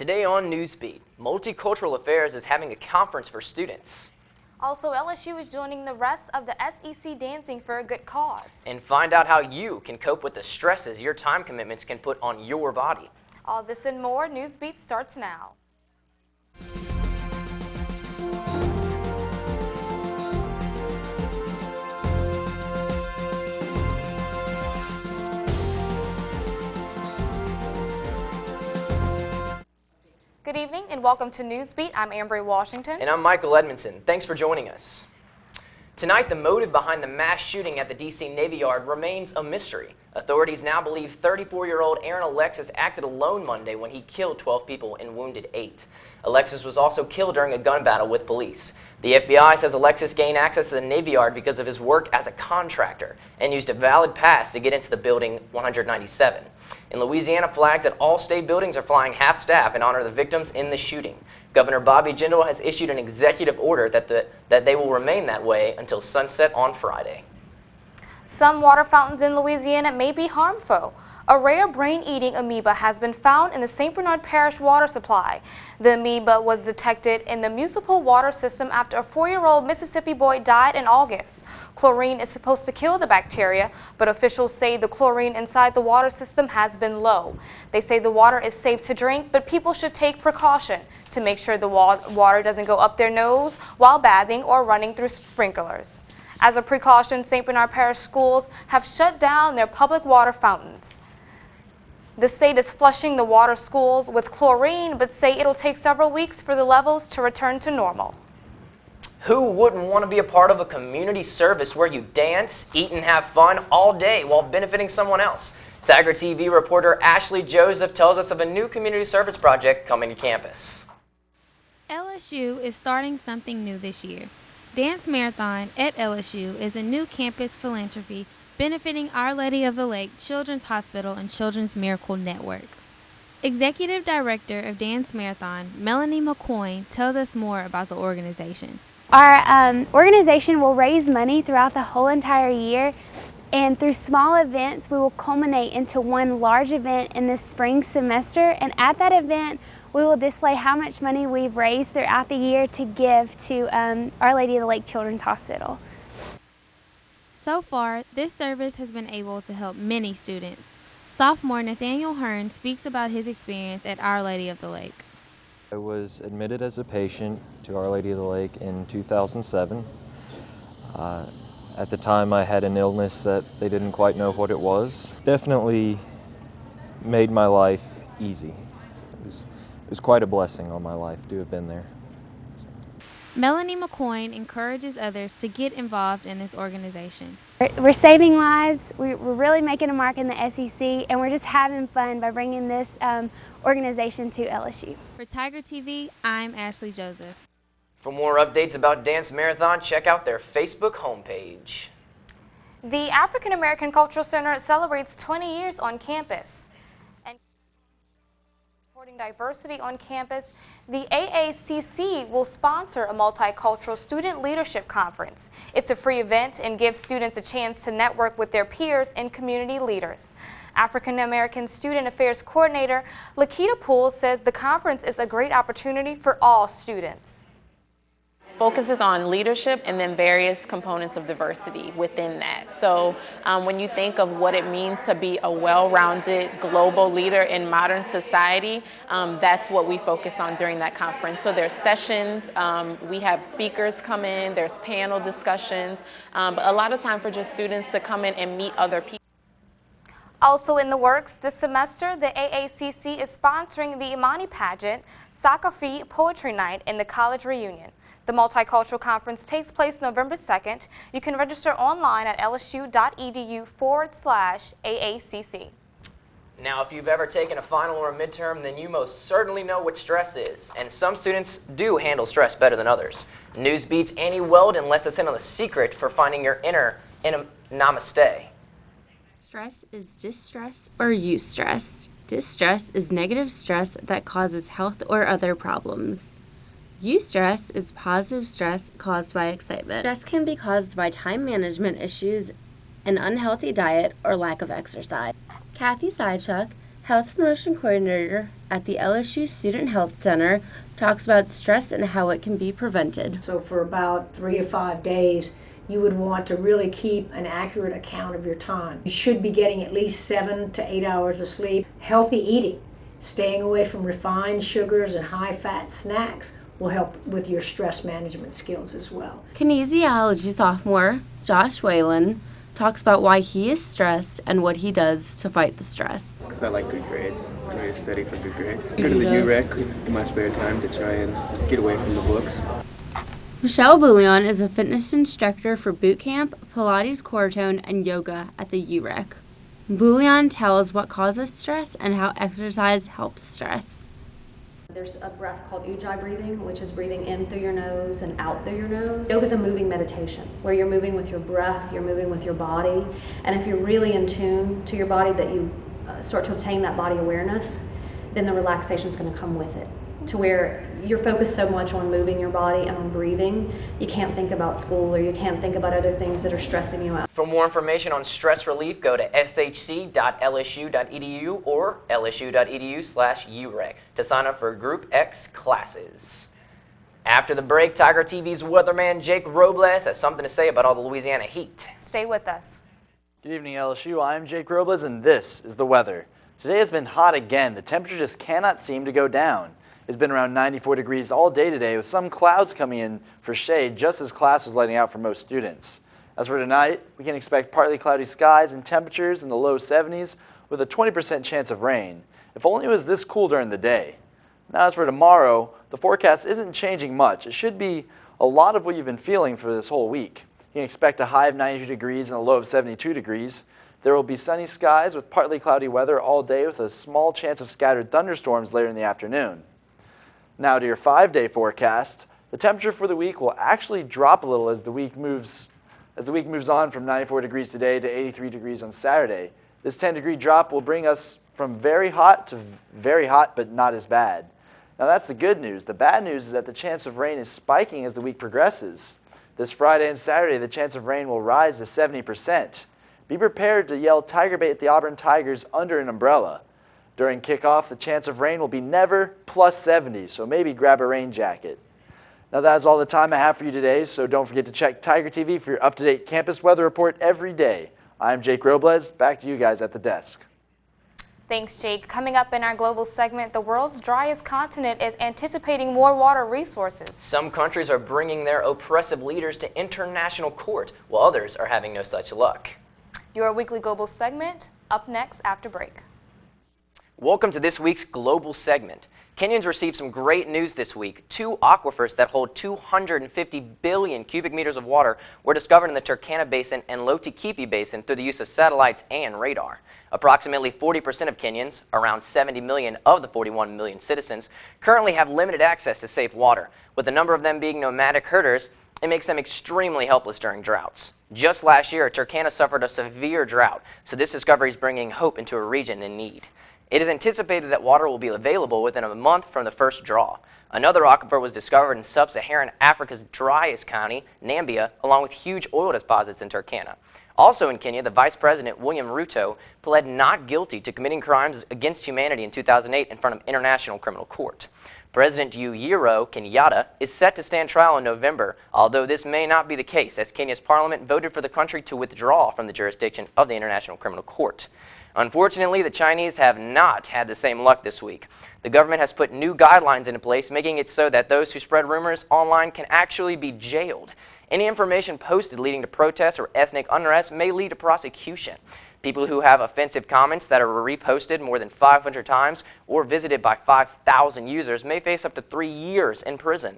Today on Newsbeat, Multicultural Affairs is having a conference for students. Also, LSU is joining the rest of the SEC dancing for a good cause. And find out how you can cope with the stresses your time commitments can put on your body. All this and more, Newsbeat starts now. Good evening and welcome to Newsbeat. I'm Ambry Washington. And I'm Michael Edmondson. Thanks for joining us. Tonight, the motive behind the mass shooting at the D.C. Navy Yard remains a mystery. Authorities now believe 34-year-old Aaron Alexis acted alone Monday when he killed 12 people and wounded 8. Alexis was also killed during a gun battle with police. The FBI says Alexis gained access to the Navy Yard because of his work as a contractor and used a valid pass to get into the building 197. In Louisiana, flags at all state buildings are flying half-staff in honor of the victims in the shooting. Governor Bobby Jindal has issued an executive order that they will remain that way until sunset on Friday. Some water fountains in Louisiana may be harmful. A rare brain-eating amoeba has been found in the St. Bernard Parish water supply. The amoeba was detected in the municipal water system after a 4-year-old Mississippi boy died in August. Chlorine is supposed to kill the bacteria, but officials say the chlorine inside the water system has been low. They say the water is safe to drink, but people should take precaution to make sure the water doesn't go up their nose while bathing or running through sprinklers. As a precaution, St. Bernard Parish schools have shut down their public water fountains. The state is flushing the water schools with chlorine, but say it'll take several weeks for the levels to return to normal. Who wouldn't want to be a part of a community service where you dance, eat, and have fun all day while benefiting someone else? Tiger TV reporter Ashley Joseph tells us of a new community service project coming to campus. LSU is starting something new this year. Dance Marathon at LSU is a new campus philanthropy benefiting Our Lady of the Lake Children's Hospital and Children's Miracle Network. Executive Director of Dance Marathon, Melanie McCoy, tells us more about the organization. Our organization will raise money throughout the whole entire year, and through small events we will culminate into one large event in the spring semester, and at that event we will display how much money we've raised throughout the year to give to Our Lady of the Lake Children's Hospital. So far, this service has been able to help many students. Sophomore Nathaniel Hearn speaks about his experience at Our Lady of the Lake. I was admitted as a patient to Our Lady of the Lake in 2007. At the time I had an illness that they didn't quite know what it was. Definitely made my life easy. It was quite a blessing on my life to have been there. Melanie McCoy encourages others to get involved in this organization. We're saving lives, we're really making a mark in the SEC, and we're just having fun by bringing this organization to LSU. For Tiger TV, I'm Ashley Joseph. For more updates about Dance Marathon, check out their Facebook homepage. The African American Cultural Center celebrates 20 years on campus. And supporting diversity on campus, the AACC will sponsor a multicultural student leadership conference. It's a free event and gives students a chance to network with their peers and community leaders. African American Student Affairs Coordinator Lakita Poole says the conference is a great opportunity for all students. Focuses on leadership and then various components of diversity within that. So when you think of what it means to be a well-rounded global leader in modern society, that's what we focus on during that conference. So there's sessions, we have speakers come in, there's panel discussions, but a lot of time for just students to come in and meet other people. Also in the works this semester, the AACC is sponsoring the Imani Pageant, Sakafi Poetry Night, and the College Reunion. The Multicultural Conference takes place November 2nd. You can register online at lsu.edu/AACC. Now, if you've ever taken a final or a midterm, then you most certainly know what stress is. And some students do handle stress better than others. Newsbeat's Annie Weldon lets us in on the secret for finding your inner namaste. Stress is distress or eustress. Distress is negative stress that causes health or other problems. Eustress is positive stress caused by excitement. Stress can be caused by time management issues, an unhealthy diet, or lack of exercise. Kathy Sidechuck, Health Promotion Coordinator at the LSU Student Health Center talks about stress and how it can be prevented. So for about 3 to 5 days, you would want to really keep an accurate account of your time. You should be getting at least 7 to 8 hours of sleep. Healthy eating, staying away from refined sugars and high-fat snacks will help with your stress management skills as well. Kinesiology sophomore Josh Whalen talks about why he is stressed and what he does to fight the stress. Because I like good grades. I really study for good grades. Go to the UREC in my spare time to try and get away from the books. Michelle Bouillon is a fitness instructor for boot camp, Pilates core tone, and yoga at the UREC. Bouillon tells what causes stress and how exercise helps stress. There's a breath called ujjayi breathing, which is breathing in through your nose and out through your nose. Yoga is a moving meditation where you're moving with your breath, you're moving with your body, and if you're really in tune to your body, that you start to obtain that body awareness, then the relaxation is going to come with it, to where you're focused so much on moving your body and on breathing, you can't think about school or you can't think about other things that are stressing you out. For more information on stress relief, go to shc.lsu.edu or lsu.edu/UREC to sign up for Group X classes. After the break, Tiger TV's weatherman Jake Robles has something to say about all the Louisiana heat. Stay with us. Good evening, LSU. I'm Jake Robles, and this is the weather. Today has been hot again. The temperature just cannot seem to go down. It's been around 94 degrees all day today, with some clouds coming in for shade just as class was letting out for most students. As for tonight, we can expect partly cloudy skies and temperatures in the low 70s with a 20% chance of rain. If only it was this cool during the day. Now as for tomorrow, the forecast isn't changing much. It should be a lot of what you've been feeling for this whole week. You can expect a high of 92 degrees and a low of 72 degrees. There will be sunny skies with partly cloudy weather all day with a small chance of scattered thunderstorms later in the afternoon. Now to your 5-day forecast, the temperature for the week will actually drop a little as the week moves on from 94 degrees today to 83 degrees on Saturday. This 10-degree drop will bring us from very hot to very hot, but not as bad. Now that's the good news. The bad news is that the chance of rain is spiking as the week progresses. This Friday and Saturday, the chance of rain will rise to 70%. Be prepared to yell Tiger Bait at the Auburn Tigers under an umbrella. During kickoff, the chance of rain will be never plus 70, so maybe grab a rain jacket. Now that is all the time I have for you today, so don't forget to check Tiger TV for your up-to-date campus weather report every day. I'm Jake Robles. Back to you guys at the desk. Thanks, Jake. Coming up in our global segment, the world's driest continent is anticipating more water resources. Some countries are bringing their oppressive leaders to international court, while others are having no such luck. Your weekly global segment, up next after break. Welcome to this week's global segment. Kenyans received some great news this week. 2 aquifers that hold 250 billion cubic meters of water were discovered in the Turkana Basin and Lotikipi Basin through the use of satellites and radar. Approximately 40% of Kenyans, around 70 million of the 41 million citizens, currently have limited access to safe water. With a number of them being nomadic herders, it makes them extremely helpless during droughts. Just last year, Turkana suffered a severe drought, so this discovery is bringing hope into a region in need. It is anticipated that water will be available within a month from the first draw. Another aquifer was discovered in sub-Saharan Africa's driest county, Nambia, along with huge oil deposits in Turkana. Also in Kenya, the Vice President, William Ruto, pled not guilty to committing crimes against humanity in 2008 in front of International Criminal Court. President Yoweri Kenyatta is set to stand trial in November, although this may not be the case, as Kenya's parliament voted for the country to withdraw from the jurisdiction of the International Criminal Court. Unfortunately, the Chinese have not had the same luck this week. The government has put new guidelines into place, making it so that those who spread rumors online can actually be jailed. Any information posted leading to protests or ethnic unrest may lead to prosecution. People who have offensive comments that are reposted more than 500 times or visited by 5,000 users may face up to 3 years in prison.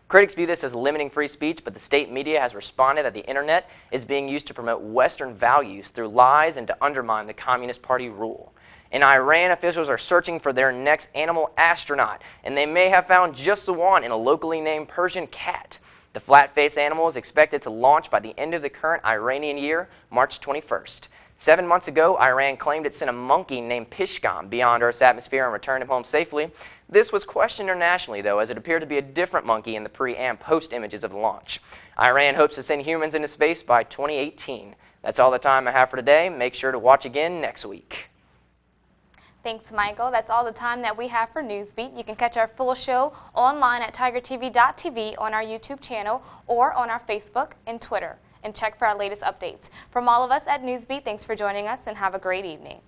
Critics view this as limiting free speech, but the state media has responded that the internet is being used to promote Western values through lies and to undermine the Communist Party rule. In Iran, officials are searching for their next animal astronaut, and they may have found just the one in a locally named Persian cat. The flat-faced animal is expected to launch by the end of the current Iranian year, March 21st. 7 months ago, Iran claimed it sent a monkey named Pishkam beyond Earth's atmosphere and returned him home safely. This was questioned internationally, though, as it appeared to be a different monkey in the pre- and post-images of the launch. Iran hopes to send humans into space by 2018. That's all the time I have for today. Make sure to watch again next week. Thanks, Michael. That's all the time that we have for Newsbeat. You can catch our full show online at tigertv.tv on our YouTube channel or on our Facebook and Twitter. And check for our latest updates. From all of us at Newsbeat, thanks for joining us and have a great evening.